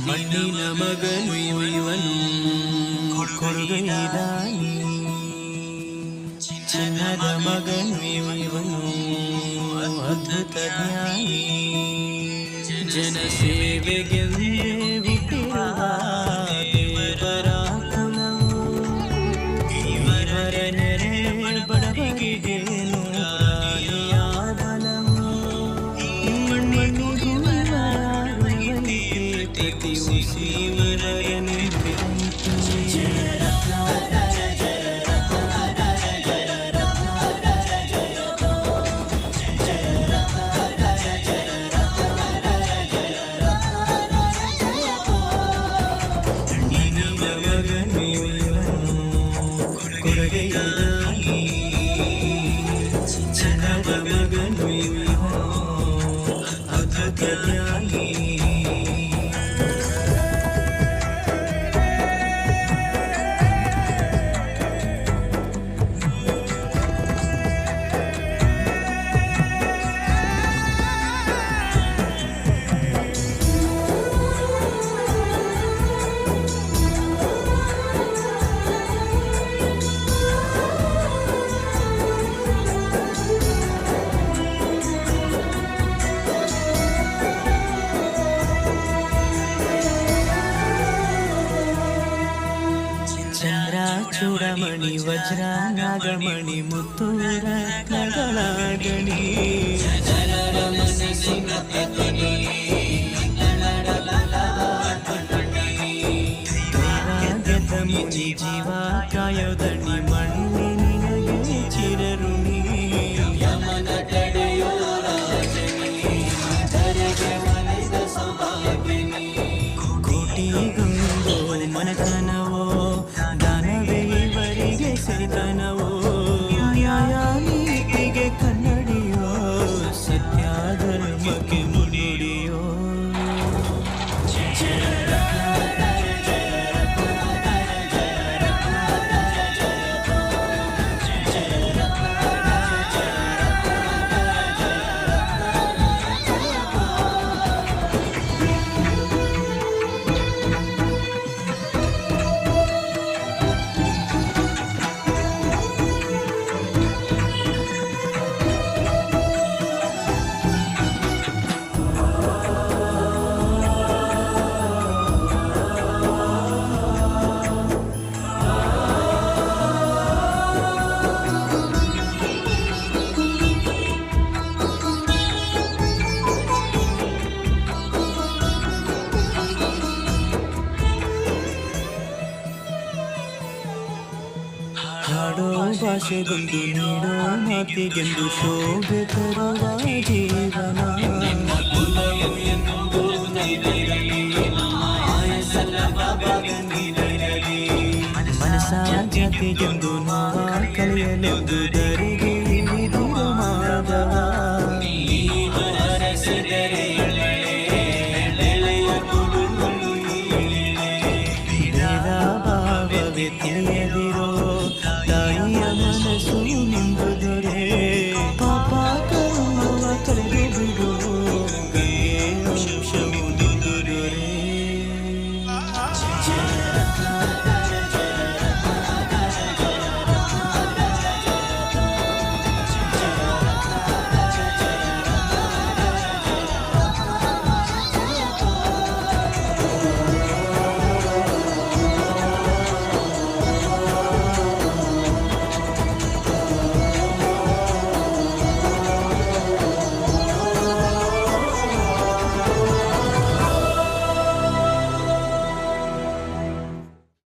ಮಣ್ಣಿನ ಮಗನು ಇವನು ಕೊಡುಗೈದಾನಿ, ಚಿನ್ನದ ಮಗನು ಇವನು ಅದ್ಭುತ ಜ್ಞಾನಿ. ಜನಸೇವೆಗೆಂದೇ ಹುಟ್ಟಿರುವ ದೇವರ ಕುಲವು, ಇವರ ನೆರೆ ಬಡವರಿಗೇನು ರಾಣಿಯ ಬಲವು. ಮಣ್ಣಿಗೂ ಪ್ರತಿ ಉಸಿವರನೆ ಕೊಡುಗೈದಾನಿ, ಚಿನ್ನದ ಮಗನು ಇವನು ಅದ್ಭುತ ಜ್ಞಾನಿ. ಚಂದ್ರ ಚೂಡಮಣಿ ವಜ್ರ ನಾಗಮಣಿ ಮುತ್ತು ರತ್ನಗಳ ಗಣಿ, ಜನರ ಮನಸ್ಸಿನ ಪ್ರತಿನಿ ಗೆದ್ದ ಮುನಿ ಜೀವ ಕಾಯೋದಣಿ, ಮಣ್ಣಿನಿನಗೆ ಚಿರಋಣಿ. ಯಮನ ತಡೆಯೋ ರಾಜನಿ, ಧರೆಗೆ ಮನೆದ ಸೌಭಾಗ್ಯನಿ. ಕೋಟಿಗೊಂದು ಮನತನವೋ, ದಾನವೇ ಇವರಿಗೆ ಸಿರಿತನವೋ. ನ್ಯಾಯ ನೀತಿಗೆ ಕನ್ನಡಿಯೋ, ಸತ್ಯ ಧರ್ಮಕ್ಕೆ ಮುಡಿಯೋ. ಹಾಡೋ ಭಾಷೆಗೊಂದು ನೀಡೋ ಮಾತಿಗೆಂದು ಶೋಭೆ ತರುವ ಜೀವನ. ಮನಸಾಧ್ಯತೆಗೆಂದು